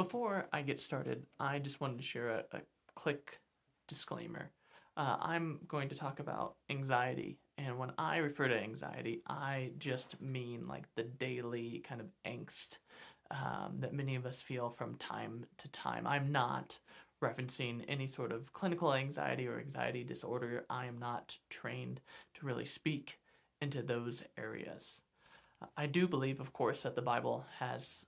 Before I get started, I just wanted to share a quick disclaimer. I'm going to talk about anxiety, and when I refer to anxiety, I just mean like the daily kind of angst that many of us feel from time to time. I'm not referencing any sort of clinical anxiety or anxiety disorder. I am not trained to really speak into those areas. I do believe, of course, that the Bible has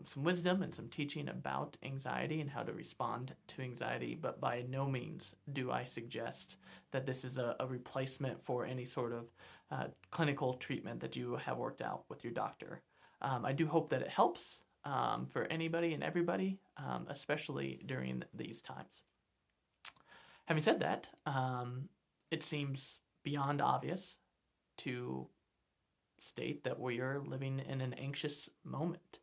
some wisdom and some teaching about anxiety and how to respond to anxiety, but by no means do I suggest that this is a replacement for any sort of clinical treatment that you have worked out with your doctor. I do hope that it helps for anybody and everybody, especially during these times. Having said that, it seems beyond obvious to state that we are living in an anxious moment.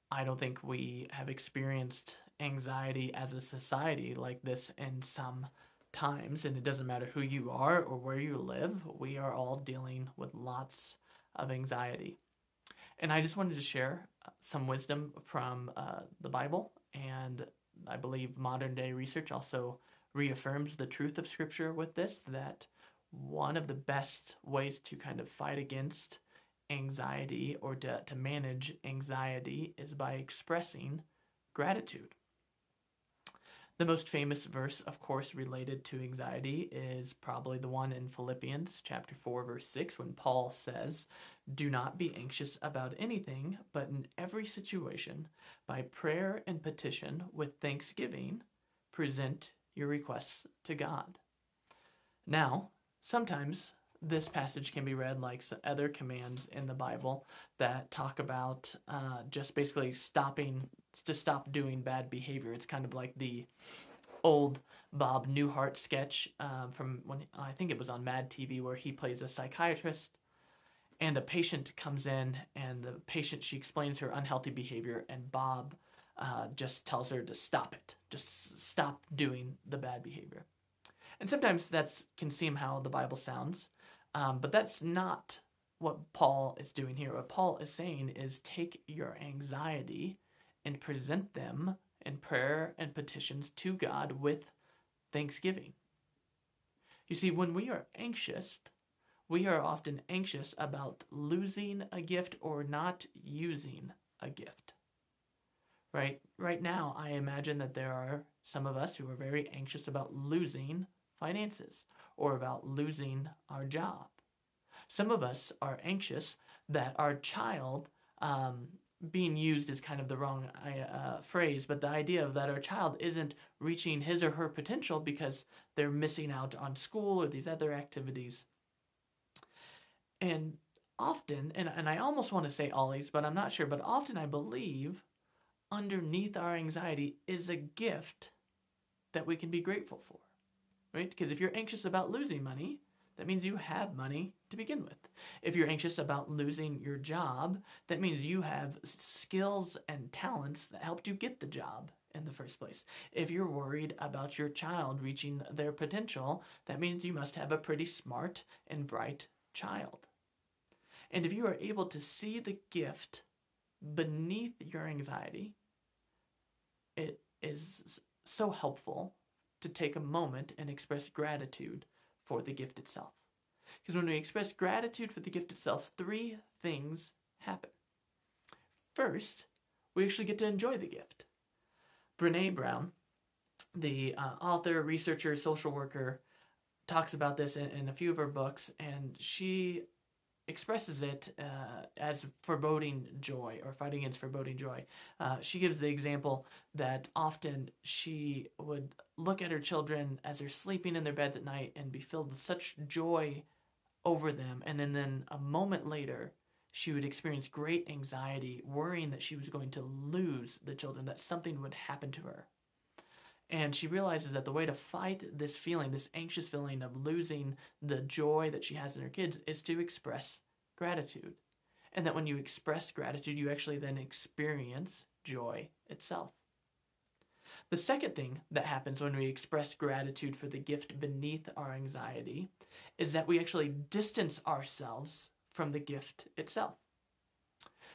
I don't think we have experienced anxiety as a society like this in some times, and it doesn't matter who you are or where you live, we are all dealing with lots of anxiety. And I just wanted to share some wisdom from the Bible, and I believe modern day research also reaffirms the truth of Scripture with this, that one of the best ways to kind of fight against anxiety or to manage anxiety is by expressing gratitude. The most famous verse, of course, related to anxiety is probably the one in Philippians chapter 4, verse 6, when Paul says, "Do not be anxious about anything, but in every situation, by prayer and petition, with thanksgiving, present your requests to God." Now, sometimes this passage can be read like other commands in the Bible that talk about just basically stop doing bad behavior. It's kind of like the old Bob Newhart sketch from when I think it was on Mad TV, where he plays a psychiatrist and a patient comes in, and the patient, she explains her unhealthy behavior, and Bob just tells her to stop it, just stop doing the bad behavior. And sometimes that can seem how the Bible sounds, but that's not what Paul is doing here. What Paul is saying is take your anxiety and present them in prayer and petitions to God with thanksgiving. You see, when we are anxious, we are often anxious about losing a gift or not using a gift. Right now, I imagine that there are some of us who are very anxious about losing finances or about losing our job. Some of us are anxious that our child, being used is kind of the wrong phrase, but the idea of that our child isn't reaching his or her potential because they're missing out on school or these other activities. And often, and I almost want to say always, but I'm not sure, but often I believe underneath our anxiety is a gift that we can be grateful for. Right? Because if you're anxious about losing money, that means you have money to begin with. If you're anxious about losing your job, that means you have skills and talents that helped you get the job in the first place. If you're worried about your child reaching their potential, that means you must have a pretty smart and bright child. And if you are able to see the gift beneath your anxiety, it is so helpful to take a moment and express gratitude for the gift itself. Because when we express gratitude for the gift itself, three things happen. First, we actually get to enjoy the gift. Brene Brown, the author, researcher, social worker, talks about this in a few of her books, and she expresses it as foreboding joy, or fighting against foreboding joy. She gives the example that often she would look at her children as they're sleeping in their beds at night and be filled with such joy over them, and then a moment later she would experience great anxiety, worrying that she was going to lose the children, that something would happen to her. And she realizes that the way to fight this feeling, this anxious feeling of losing the joy that she has in her kids, is to express gratitude. And that when you express gratitude, you actually then experience joy itself. The second thing that happens when we express gratitude for the gift beneath our anxiety is that we actually distance ourselves from the gift itself.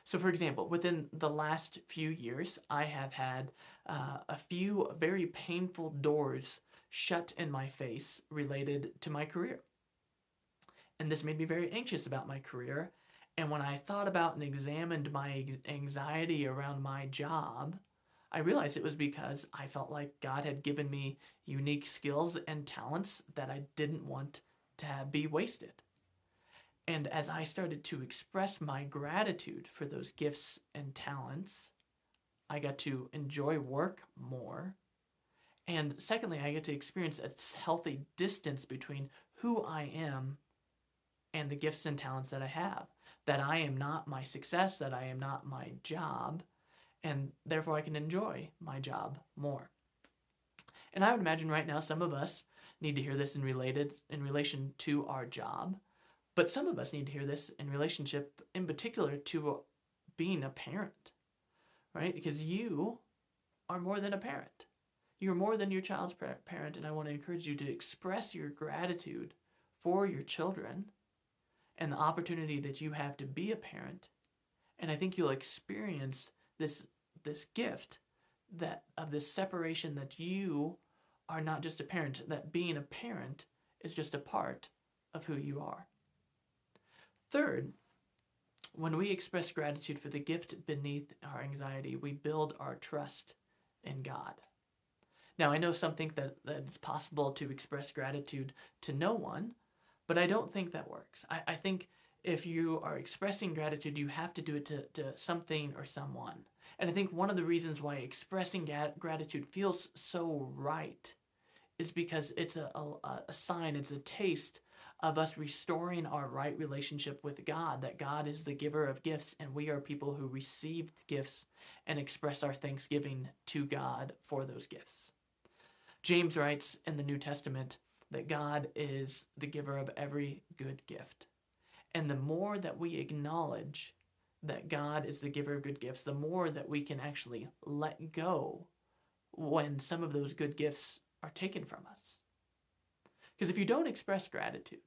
So, for example, within the last few years, I have had a few very painful doors shut in my face related to my career. And this made me very anxious about my career. And when I thought about and examined my anxiety around my job, I realized it was because I felt like God had given me unique skills and talents that I didn't want to be wasted. And as I started to express my gratitude for those gifts and talents, I got to enjoy work more. And secondly, I get to experience a healthy distance between who I am and the gifts and talents that I have. That I am not my success, that I am not my job, and therefore I can enjoy my job more. And I would imagine right now some of us need to hear this in relation to our job, but some of us need to hear this in relationship in particular to being a parent, right? Because you are more than a parent. You're more than your child's parent, and I want to encourage you to express your gratitude for your children and the opportunity that you have to be a parent. And I think you'll experience this gift that of this separation, that you are not just a parent, that being a parent is just a part of who you are. Third, when we express gratitude for the gift beneath our anxiety, we build our trust in God. Now, I know some think that it's possible to express gratitude to no one, but I don't think that works. I think if you are expressing gratitude, you have to do it to something or someone. And I think one of the reasons why expressing gratitude feels so right is because it's a sign, it's a taste of us restoring our right relationship with God, that God is the giver of gifts and we are people who receive gifts and express our thanksgiving to God for those gifts. James writes in the New Testament that God is the giver of every good gift. And the more that we acknowledge that God is the giver of good gifts, the more that we can actually let go when some of those good gifts are taken from us. Because if you don't express gratitude,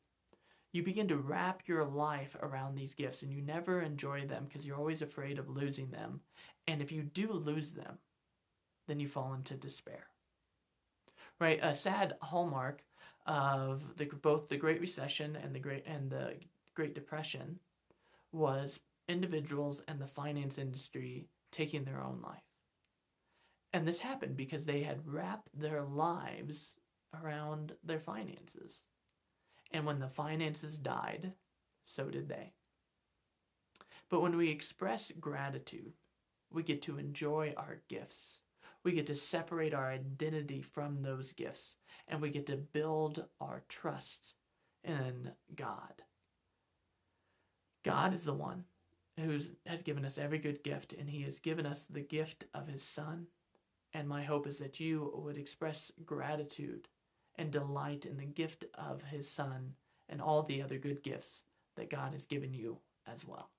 you begin to wrap your life around these gifts and you never enjoy them because you're always afraid of losing them. And if you do lose them, then you fall into despair. Right? A sad hallmark of both the Great Recession and the Great Depression was individuals and the finance industry taking their own life. And this happened because they had wrapped their lives around their finances. And when the finances died, so did they. But when we express gratitude, we get to enjoy our gifts. We get to separate our identity from those gifts, and we get to build our trust in God. God is the one who has given us every good gift, and he has given us the gift of his Son. And my hope is that you would express gratitude and delight in the gift of his Son and all the other good gifts that God has given you as well.